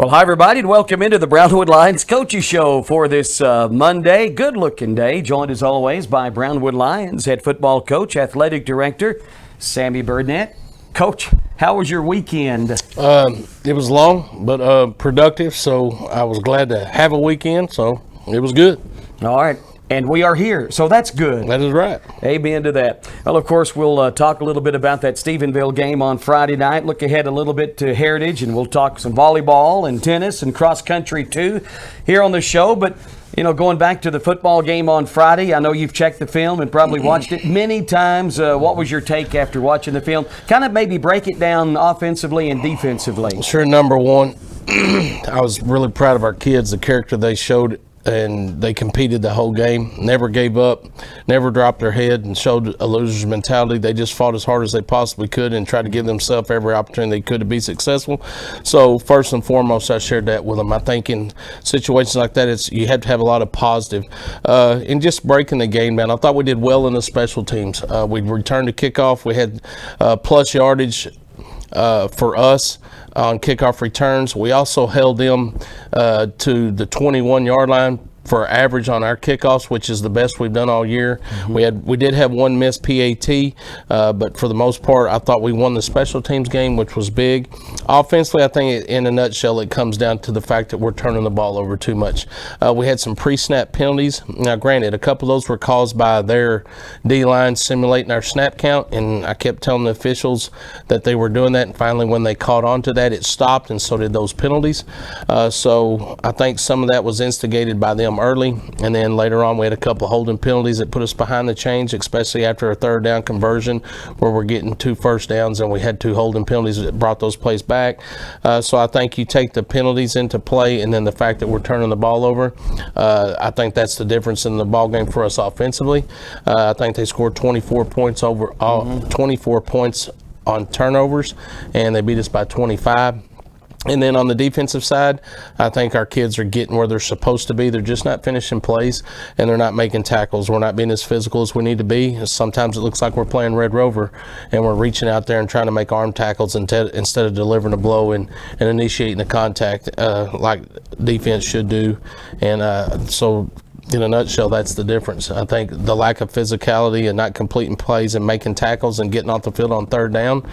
Well, hi, everybody, and welcome into the Brownwood Lions Coaches Show for this Monday. Good-looking day, joined as always by Brownwood Lions head football coach, athletic director, Sammy Burnett. Coach, how was your weekend? It was long, but productive, so I was glad to have a weekend, so it was good. All right. And we are here, so that's good. That is right. Amen to that. Well, of course, we'll talk a little bit about that Stephenville game on Friday night. Look ahead a little bit to Heritage, and we'll talk some volleyball and tennis and cross country too here on the show. But, you know, going back to the football game on Friday, I know you've checked the film and probably watched it many times. What was your take after watching the film? Kind of maybe break it down offensively and defensively. Sure, number one, I was really proud of our kids, the character they showed, and they competed the whole game, never gave up, never dropped their head and showed a loser's mentality. They just fought as hard as they possibly could and tried to give themselves every opportunity they could to be successful. So first and foremost, I shared that with them. I think in situations like that, you have to have a lot of positive. In just breaking the game down, I thought we did well in the special teams. We returned to kickoff. We had plus yardage for us on kickoff returns. We also held them to the 21-yard line for average on our kickoffs, which is the best we've done all year. We did have one missed PAT, but for the most part, I thought we won the special teams game, which was big. Offensively, I think in a nutshell, it comes down to the fact that we're turning the ball over too much. We had some pre-snap penalties. Now, granted, a couple of those were caused by their D-line simulating our snap count, and I kept telling the officials that they were doing that, and finally when they caught on to that, it stopped, and so did those penalties. So I think some of that was instigated by them early, and then later on we had a couple of holding penalties that put us behind the chains, especially after a third down conversion where we're getting 2 first downs, and we had 2 holding penalties that brought those plays back. So I think you take the penalties into play, and then the fact that we're turning the ball over, I think that's the difference in the ball game for us offensively. I think they scored 24 points over 24 points on turnovers, and they beat us by 25. And then on the defensive side, I think our kids are getting where they're supposed to be. They're just not finishing plays, and they're not making tackles. We're not being as physical as we need to be. Sometimes it looks like we're playing Red Rover, and we're reaching out there and trying to make arm tackles instead of delivering a blow and initiating a contact like defense should do. And so in a nutshell, that's the difference. I think the lack of physicality and not completing plays and making tackles and getting off the field on third down.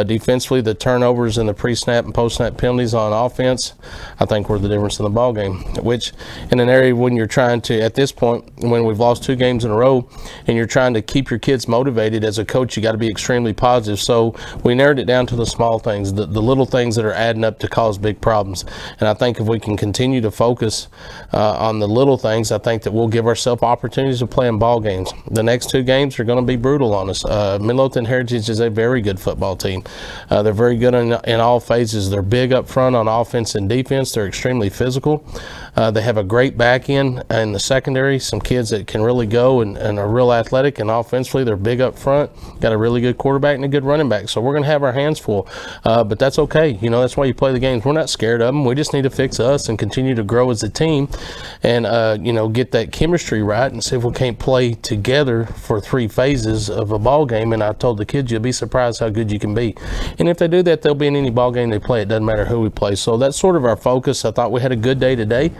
Defensively, the turnovers and the pre-snap and post-snap penalties on offense, I think were the difference in the ball game, which in an area when you're trying to, at this point, when we've lost 2 games in a row and you're trying to keep your kids motivated as a coach, you got to be extremely positive. So we narrowed it down to the small things, the little things that are adding up to cause big problems. And I think if we can continue to focus on the little things, I think that we'll give ourselves opportunities to play in ball games. The next 2 games are going to be brutal on us. Midlothian Heritage is a very good football team. They're very good in all phases. They're big up front on offense and defense. They're extremely physical. They have a great back end in the secondary, some kids that can really go and are real athletic, and offensively they're big up front. Got a really good quarterback and a good running back. So we're going to have our hands full, but that's okay. You know, that's why you play the games. We're not scared of them. We just need to fix us and continue to grow as a team and, you know, get that chemistry right and see if we can't play together for 3 phases of a ball game. And I told the kids, you'll be surprised how good you can be. And if they do that, they'll be in any ball game they play. It doesn't matter who we play. So that's sort of our focus. I thought we had a good day today.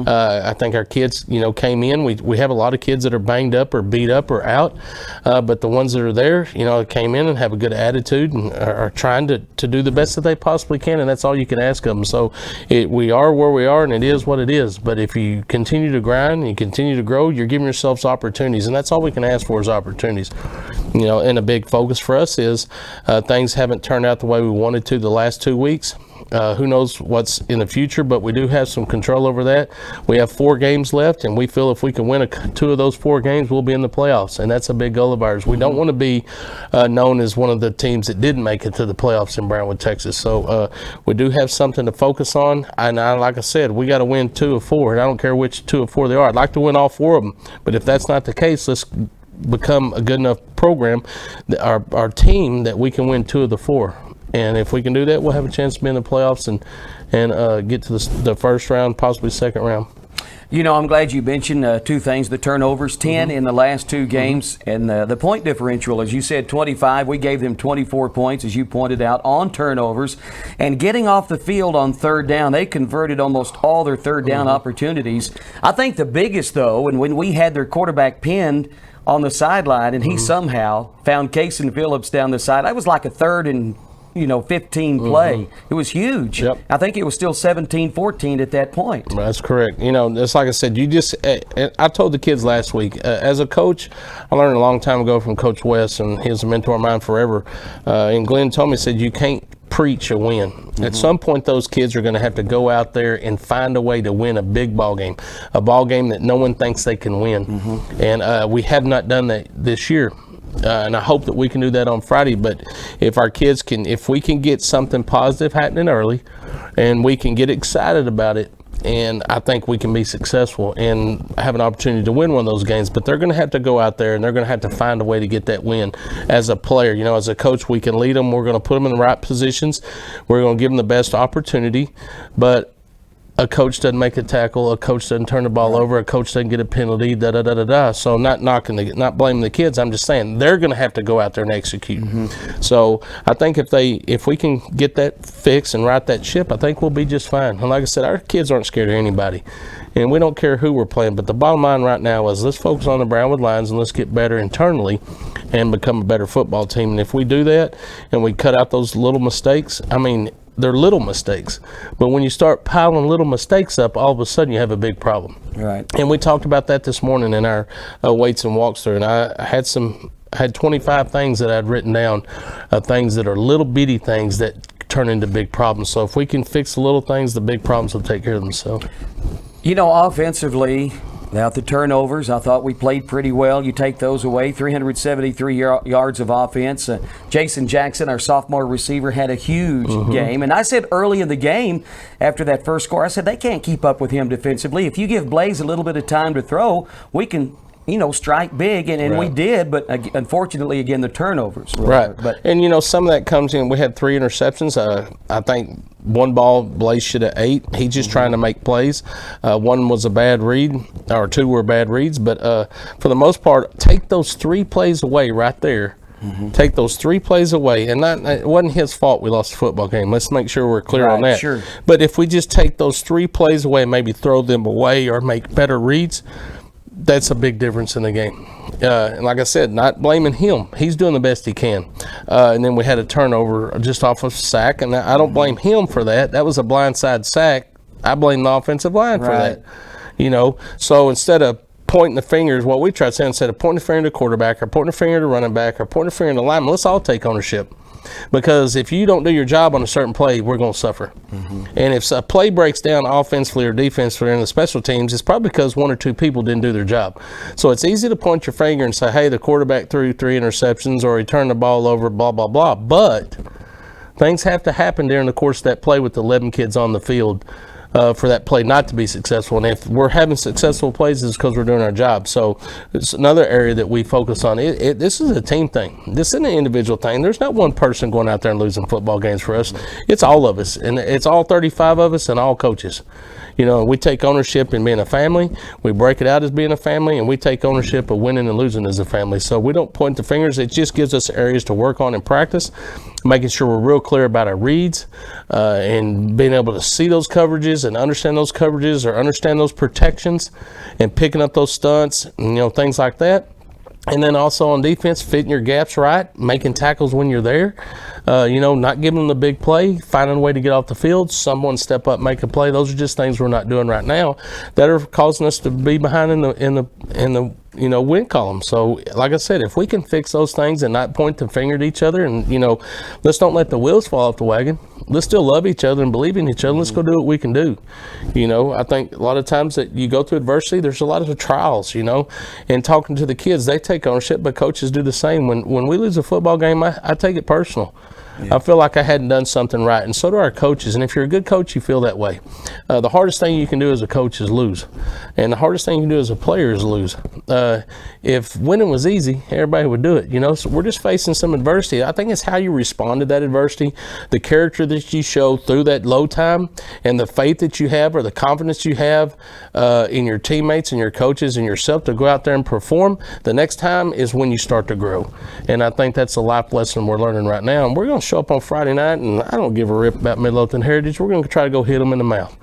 I think our kids, you know, came in. We have a lot of kids that are banged up or beat up or out, but the ones that are there, you know, came in and have a good attitude and are trying to do the best that they possibly can, and that's all you can ask of them. So we are where we are, and it is what it is. But if you continue to grind and you continue to grow, you're giving yourselves opportunities, and that's all we can ask for is opportunities. You know, and a big focus for us is things haven't turned out the way we wanted to the last 2 weeks. Who knows what's in the future, but we do have some control over that. We have 4 games left, and we feel if we can win 2 of those 4 games, we'll be in the playoffs, and that's a big goal of ours. We don't want to be known as one of the teams that didn't make it to the playoffs in Brownwood, Texas. So we do have something to focus on, and like I said, we got to win 2 of 4, and I don't care which 2 of 4 they are. I'd like to win all 4 of them, but if that's not the case, let's become a good enough program, our team, that we can win 2 of the 4. And if we can do that, we'll have a chance to be in the playoffs and get to the first round, possibly second round. You know, I'm glad you mentioned two things, the turnovers, 10 in the last two games, and the point differential, as you said, 25. We gave them 24 points, as you pointed out, on turnovers. And getting off the field on third down, they converted almost all their third down opportunities. I think the biggest, though, and when we had their quarterback pinned on the sideline, and he somehow found Kason Phillips down the side, that was like a 3rd and 15 play. It was huge. Yep. I think it was still 17-14 at that point. That's correct. It's like I said, I told the kids last week, as a coach, I learned a long time ago from Coach West, and he was a mentor of mine forever. And Glenn told me, said, you can't preach a win. At some point, those kids are going to have to go out there and find a way to win a big ball game, a ball game that no one thinks they can win. And we have not done that this year. And I hope that we can do that on Friday. But if our kids if we can get something positive happening early, and we can get excited about it, and I think we can be successful and have an opportunity to win one of those games. But they're going to have to go out there and they're going to have to find a way to get that win. As a player, as a coach, we can lead them. We're going to put them in the right positions. We're going to give them the best opportunity. But a coach doesn't make a tackle, a coach doesn't turn the ball over, a coach doesn't get a penalty, da-da-da-da-da. So not not blaming the kids. I'm just saying they're going to have to go out there and execute. So I think if we can get that fixed and right that ship, I think we'll be just fine. And like I said, our kids aren't scared of anybody. And we don't care who we're playing. But the bottom line right now is let's focus on the Brownwood Lions and let's get better internally and become a better football team. And if we do that and we cut out those little mistakes, they're little mistakes, but when you start piling little mistakes up, all of a sudden you have a big problem. Right. And we talked about that this morning in our weights and walks through, and I had 25 things that I'd written down, things that are little bitty things that turn into big problems. So if we can fix the little things, the big problems will take care of themselves. Offensively, without the turnovers, I thought we played pretty well. You take those away, 373 yards of offense. Jason Jackson, our sophomore receiver, had a huge game. And I said early in the game, after that first score, I said they can't keep up with him defensively. If you give Blaze a little bit of time to throw, we can strike big, and we did, but unfortunately, again, the turnovers. Right. And, some of that comes in. We had 3 interceptions. I think one ball Blaze should have 8. He's just trying to make plays. One was a bad read, or 2 were bad reads. But for the most part, take those 3 plays away right there. Take those 3 plays away, and it wasn't his fault we lost the football game. Let's make sure we're clear on that. Sure. But if we just take those 3 plays away, maybe throw them away or make better reads, that's a big difference in the game. And like I said, not blaming him. He's doing the best he can. And then we had a turnover just off of sack, and I don't blame him for that. That was a blindside sack. I blame the offensive line for that. So instead of pointing the fingers, what we try to say, instead of pointing the finger to the quarterback or pointing the finger to the running back or pointing the finger to the lineman, let's all take ownership. Because if you don't do your job on a certain play, we're going to suffer. And if a play breaks down offensively or defensively in the special teams, it's probably because 1 or 2 people didn't do their job. So it's easy to point your finger and say, hey, the quarterback threw 3 interceptions or he turned the ball over, blah, blah, blah. But things have to happen during the course of that play with 11 kids on the field for that play not to be successful. And if we're having successful plays, it's because we're doing our job. So it's another area that we focus on. This is a team thing. This isn't an individual thing. There's not one person going out there and losing football games for us. It's all of us, and it's all 35 of us and all coaches. We take ownership in being a family. We break it out as being a family, and we take ownership of winning and losing as a family. So we don't point the fingers. It just gives us areas to work on in practice, making sure we're real clear about our reads and being able to see those coverages and understand those coverages or understand those protections and picking up those stunts, and, things like that. And then also on defense, fitting your gaps right, making tackles when you're there, not giving them the big play, finding a way to get off the field, someone step up, make a play. Those are just things we're not doing right now that are causing us to be behind in the win column. So like I said, if we can fix those things and not point the finger at each other, and let's don't let the wheels fall off the wagon. Let's still love each other and believe in each other. Let's go do what we can do. I think a lot of times that you go through adversity, there's a lot of trials, and talking to the kids, they take ownership, but coaches do the same. When we lose a football game, I take it personal. I feel like I hadn't done something right, and so do our coaches. And if you're a good coach, you feel that way. The hardest thing you can do as a coach is lose, and the hardest thing you can do as a player is lose. If winning was easy, everybody would do it. So we're just facing some adversity. I think it's how you respond to that adversity, the character character that you show through that low time and the faith that you have or the confidence you have in your teammates and your coaches and yourself to go out there and perform, the next time is when you start to grow. And I think that's a life lesson we're learning right now. And we're going to show up on Friday night, and I don't give a rip about Midlothian Heritage. We're going to try to go hit them in the mouth.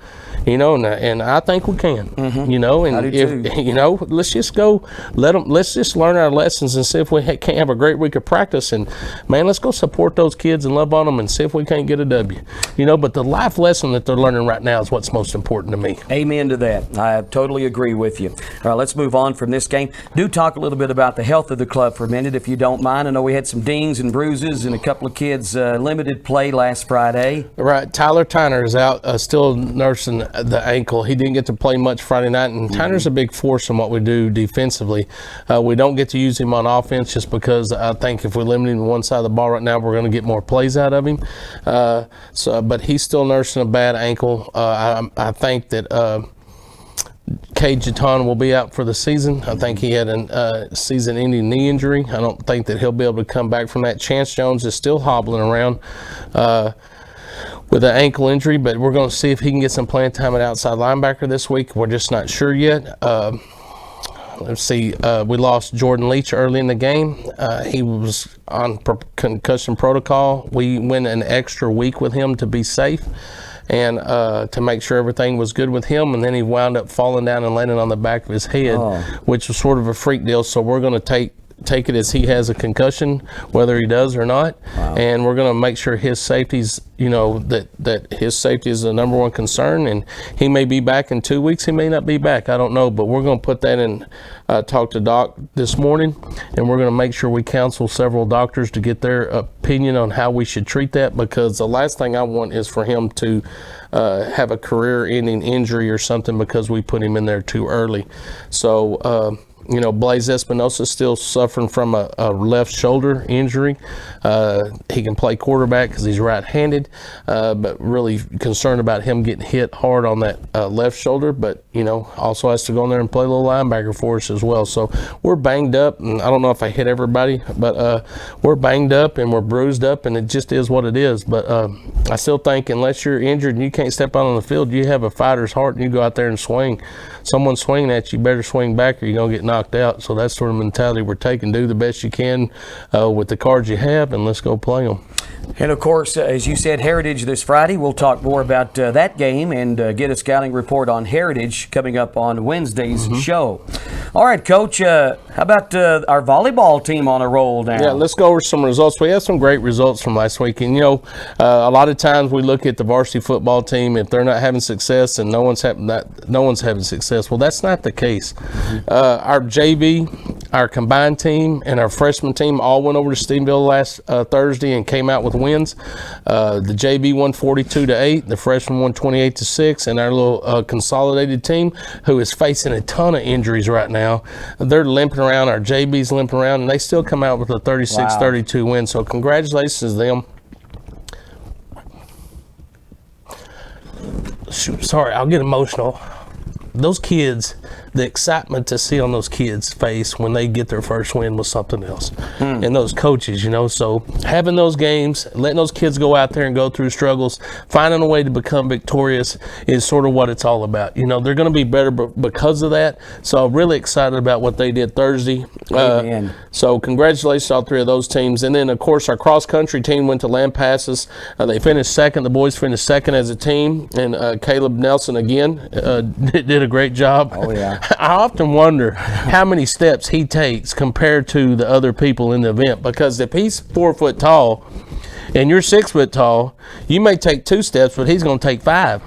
And I think we can. And if let's just go, let's just learn our lessons and see if we can't have a great week of practice. And man, let's go support those kids and love on them and see if we can't get a W. But the life lesson that they're learning right now is what's most important to me. Amen to that. I totally agree with you. All right, let's move on from this game. Do talk a little bit about the health of the club for a minute, if you don't mind. I know we had some dings and bruises and a couple of kids limited play last Friday. Right, Tyler Tyner is out, still nursing the ankle. He didn't get to play much Friday night, and Tyner's a big force in what we do defensively. We don't get to use him on offense just because I think if we limit him to one side of the ball right now, we're going to get more plays out of him. But he's still nursing a bad ankle. I think that Cade Jatan will be out for the season. I think he had a season-ending knee injury. I don't think that he'll be able to come back from that. Chance Jones is still hobbling around with an ankle injury, but we're going to see if he can get some playing time at outside linebacker this week. We're just not sure yet. Let's see. We lost Jordan Leach early in the game. He was on concussion protocol. We went an extra week with him to be safe and to make sure everything was good with him. And then he wound up falling down and landing on the back of his head, which was sort of a freak deal. So we're going to take it as he has a concussion, whether he does or not. And we're going to make sure his safety's, that his safety is the number one concern. And he may be back in 2 weeks. He may not be back. I don't know. But we're going to put that in, talk to Doc this morning, and we're going to make sure we counsel several doctors to get their opinion on how we should treat that, because the last thing I want is for him to have a career-ending injury or something because we put him in there too early. So, Blaze Espinosa is still suffering from a left shoulder injury. He can play quarterback because he's right-handed, but really concerned about him getting hit hard on that left shoulder, but, also has to go in there and play a little linebacker for us as well. So we're banged up, and I don't know if I hit everybody, but we're banged up and we're bruised up, and it just is what it is. But I still think unless you're injured and you can't step out on the field, you have a fighter's heart and you go out there and swing. Someone's swinging at you, better swing back or you're going to get knocked out. So that's sort of mentality we're taking. Do the best you can with the cards you have, and let's go play them. And of course, as you said, Heritage this Friday. We'll talk more about that game and get a scouting report on Heritage coming up on Wednesday's show. All right, Coach, how about our volleyball team on a roll now? Yeah, let's go over some results. We had some great results from last week. And, a lot of times we look at the varsity football team, if they're not having success and no one's having success. Well, that's not the case. Our JV, our combined team, and our freshman team all went over to Stephenville last Thursday and came out with wins. The JV won 42-8, the freshman won 28-6, and our little consolidated team, who is facing a ton of injuries right now, they're limping around. Our JV's limping around, and they still come out with a 36-32 win. So congratulations to them. Shoot, sorry, I'll get emotional. Those kids, the excitement to see on those kids' face when they get their first win was something else. And those coaches, so having those games, letting those kids go out there and go through struggles, finding a way to become victorious is sort of what it's all about. They're going to be better because of that. So I'm really excited about what they did Thursday. So congratulations to all three of those teams. And then, of course, our cross-country team went to Lampasas. They finished second. The boys finished second as a team. And Caleb Nelson, again, did a great job. Oh, yeah. I often wonder how many steps he takes compared to the other people in the event, because if he's 4 foot tall and you're 6 foot tall, you may take 2 steps, but he's going to take 5.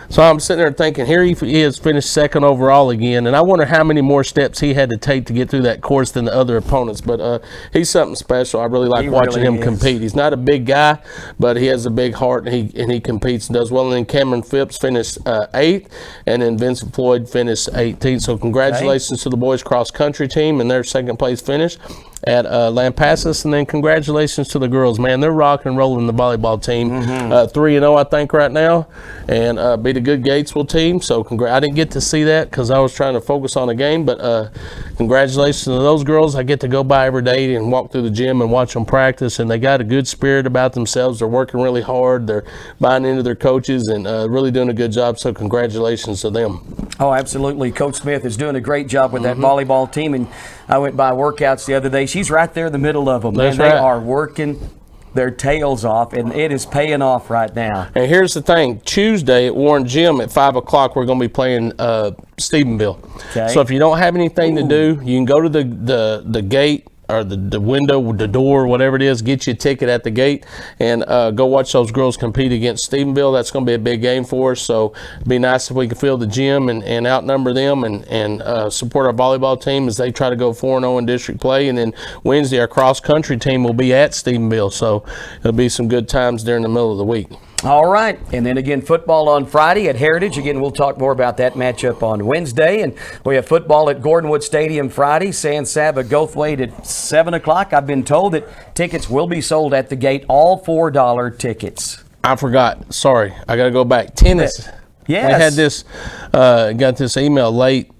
So I'm sitting there thinking, here he is, finished second overall again, and I wonder how many more steps he had to take to get through that course than the other opponents. But he's something special. I really like watching him compete. He's not a big guy, but he has a big heart, and he competes and does well. And then Cameron Phipps finished 8th, and then Vincent Floyd finished 18th. So congratulations to the boys cross-country team and their second-place finish. at Lampasas. And then congratulations to the girls, man. They're rock and rolling the volleyball team. 3-0, I think, right now, and beat a good Gatesville team. So I didn't get to see that because I was trying to focus on the game, but congratulations to those girls. I get to go by every day and walk through the gym and watch them practice, and they got a good spirit about themselves. They're working really hard. They're buying into their coaches and really doing a good job. So congratulations to them. Oh, absolutely. Coach Smith is doing a great job with that volleyball team, and I went by workouts the other day. She's right there in the middle of them. That's and they right. are working their tails off, and it is paying off right now. And here's the thing: Tuesday at Warren Gym at 5 o'clock, we're going to be playing Stephenville. Okay. So if you don't have anything to do, you can go to the gate or the window, the door, whatever it is, get you a ticket at the gate and go watch those girls compete against Stephenville. That's going to be a big game for us. So it'd be nice if we could fill the gym and outnumber them and support our volleyball team as they try to go 4-0 in district play. And then Wednesday, our cross country team will be at Stephenville. So it'll be some good times during the middle of the week. All right. And then again, football on Friday at Heritage. Again, we'll talk more about that matchup on Wednesday. And we have football at Gordonwood Stadium Friday. San Saba Goldthwaite at 7 o'clock. I've been told that tickets will be sold at the gate, all $4 tickets. I forgot. Sorry. I got to go back. Tennis. Yes. We had this, got this email late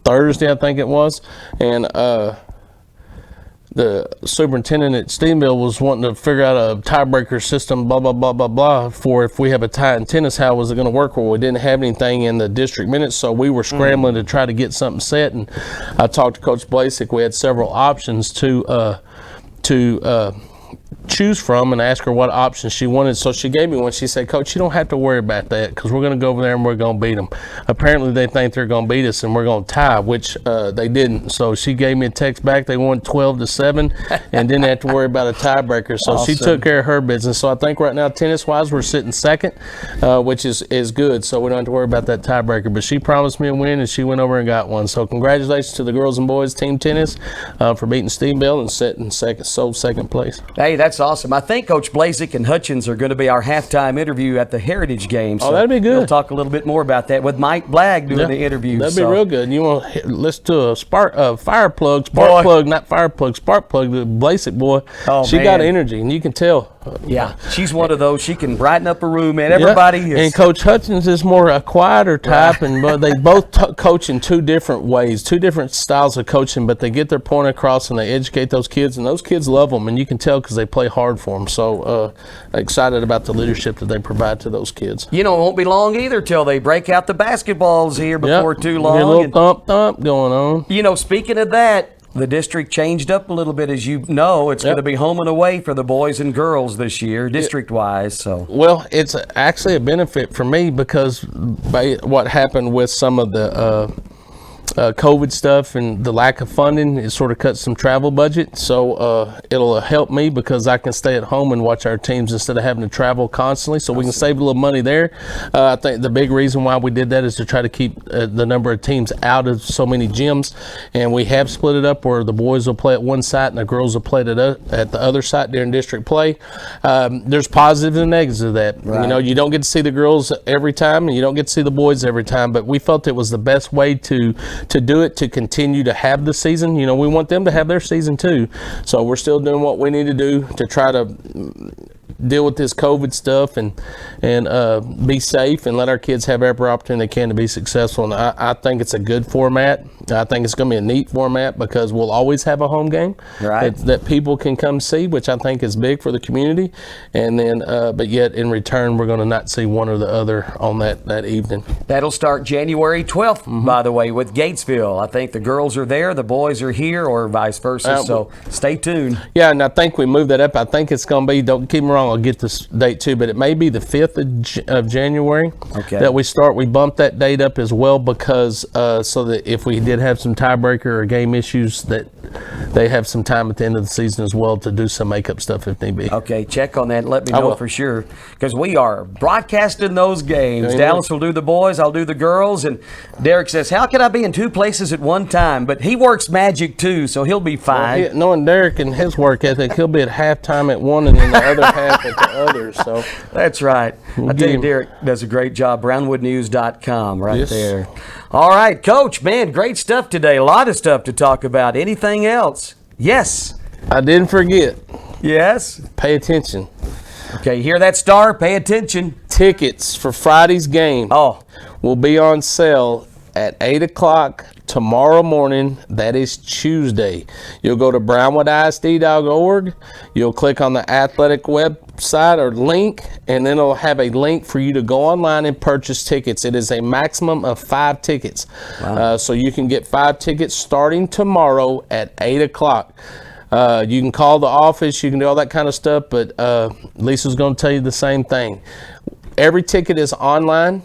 Thursday, I think it was. And the superintendent at Stephenville was wanting to figure out a tiebreaker system, blah, blah, blah, blah, blah, for if we have a tie in tennis, how was it going to work? Well, we didn't have anything in the district minutes, so we were scrambling to try to get something set. And I talked to Coach Blasek. We had several options to choose from and ask her what options she wanted. So she gave me one. She said, Coach, you don't have to worry about that because we're going to go over there and we're going to beat them. Apparently they think they're going to beat us and we're going to tie, which they didn't. So she gave me a text back. They won 12-7 and didn't have to worry about a tiebreaker. So Awesome. She took care of her business. So I think right now tennis-wise we're sitting second, which is good. So we don't have to worry about that tiebreaker. But she promised me a win and she went over and got one. So congratulations to the girls and boys team tennis for beating Stephenville and sitting second place. Hey, that's awesome. I think Coach Blasek and Hutchins are going to be our halftime interview at the Heritage game. So that'd be good. We'll talk a little bit more about that with Mike Blagg doing the interview. That'd be real good. You want to listen to a spark plug, the Blasek boy. Oh, she got energy, and you can tell. Yeah, she's one of those. She can brighten up a room, and everybody is. And Coach Hutchins is more a quieter type, and but they both coach in two different ways, two different styles of coaching, but they get their point across and they educate those kids, and those kids love them, and you can tell because they play hard for them. So excited about the leadership that they provide to those kids. You know, it won't be long either till they break out the basketballs here before too long. Get a little thump going on. You know, speaking of that, the district changed up a little bit, as you know. It's going to be home and away for the boys and girls this year, district-wise. So, well, it's actually a benefit for me because by what happened with some of the COVID stuff and the lack of funding, it sort of cuts some travel budget. So it'll help me because I can stay at home and watch our teams instead of having to travel constantly. So we can save a little money there. I think the big reason why we did that is to try to keep the number of teams out of so many gyms. And we have split it up where the boys will play at one site and the girls will play at the other site during district play. There's positives and negatives of that. Right. You know, you don't get to see the girls every time and you don't get to see the boys every time, but we felt it was the best way to do it, to continue to have the season. You know, we want them to have their season too. So we're still doing what we need to do to try to deal with this COVID stuff and be safe and let our kids have every opportunity they can to be successful. And I think it's a good format. I think it's going to be a neat format because we'll always have a home game that people can come see, which I think is big for the community. And then, but yet in return, we're going to not see one or the other on that evening. That'll start January 12th, by the way, with Gatesville. I think the girls are there, the boys are here, or vice versa. So stay tuned. Yeah, and I think we moved that up. I think it's going to be, don't keep me wrong, I'll get this date too, but it may be the 5th of January that we start. We bumped that date up as well because so that if we did have some tiebreaker or game issues, that they have some time at the end of the season as well to do some makeup stuff if need be. Okay, check on that and let me know for sure because we are broadcasting those games. Dallas will do the boys, I'll do the girls, and Derek says, how can I be in two places at one time? But he works magic too, so he'll be fine. Well, knowing Derek and his work ethic, he'll be at halftime at one and then the other half at the other. So that's right. I tell you, Derek does a great job. BrownwoodNews.com there. All right, Coach, man, great stuff today. A lot of stuff to talk about. Anything else? Yes. I didn't forget. Yes. Pay attention. Okay, you hear that, Star? Pay attention. Tickets for Friday's game will be on sale at 8 o'clock tomorrow morning. That is Tuesday. You'll go to brownwoodisd.org. You'll click on the athletic website or link, and then it'll have a link for you to go online and purchase tickets. It is a maximum of 5 tickets. Wow. So you can get 5 tickets starting tomorrow at 8 o'clock. You can call the office. You can do all that kind of stuff, but Lisa's going to tell you the same thing. Every ticket is online.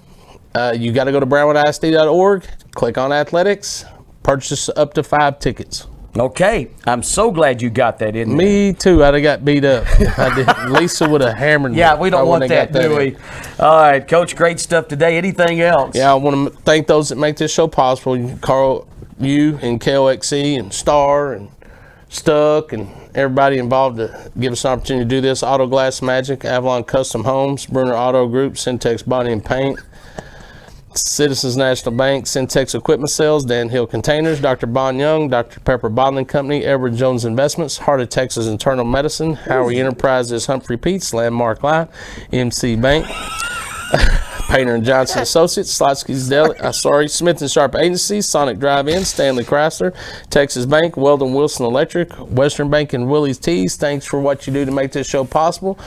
You got to go to brownwoodisd.org, click on athletics, purchase up to 5 tickets. Okay, I'm so glad you got that in there. Me too. I'd have got beat up. I did. Lisa would have hammered me. Yeah, we don't want that, got do we? All right, Coach, great stuff today. Anything else? Yeah, I want to thank those that make this show possible. Carl, you and KOXE and Star and Stuck and everybody involved to give us an opportunity to do this. Auto Glass Magic, Avalon Custom Homes, Bruner Auto Group, Syntex Body and Paint, Citizens National Bank, Syntex Equipment Sales, Dan Hill Containers, Dr. Bon Young, Dr. Pepper Bottling Company, Edward Jones Investments, Heart of Texas Internal Medicine, Howard Enterprises, Humphrey Pete's, Landmark Life, MC Bank, Painter and Johnson Associates, Slotsky's Deli, Smith and Sharp Agency, Sonic Drive-In, Stanley Chrysler, Texas Bank, Weldon Wilson Electric, Western Bank, and Willie's Teas. Thanks for what you do to make this show possible.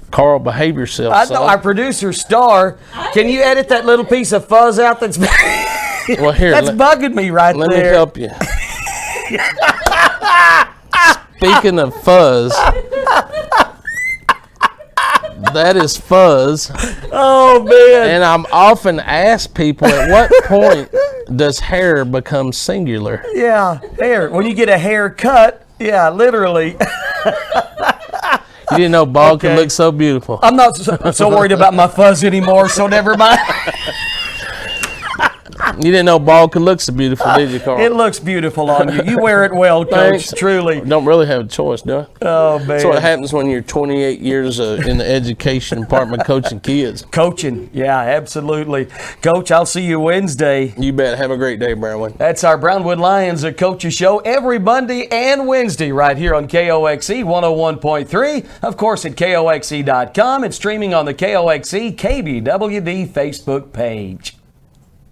Carl, behave yourself. I know our producer, Star. Can you edit that little piece of fuzz out that's well, here, that's bugging me right let there? Let me help you. Speaking of fuzz, that is fuzz. Oh, man. And I'm often asked people, at what point does hair become singular? Yeah, hair. When you get a haircut, yeah, literally. You didn't know bald Okay. could look so beautiful. I'm not so worried about my fuzz anymore, so never mind. You didn't know bald could look so beautiful, did you, Carl? It looks beautiful on you. You wear it well, Coach, Thanks. truly. Don't really have a choice, do I? Oh, man. That's what happens when you're 28 years in the education department coaching kids. Coaching, yeah, absolutely. Coach, I'll see you Wednesday. You bet. Have a great day, Brownwood. That's our Brownwood Lions Coaches Show every Monday and Wednesday right here on KOXE 101.3. Of course, at KOXE.com and streaming on the KOXE KBWD Facebook page.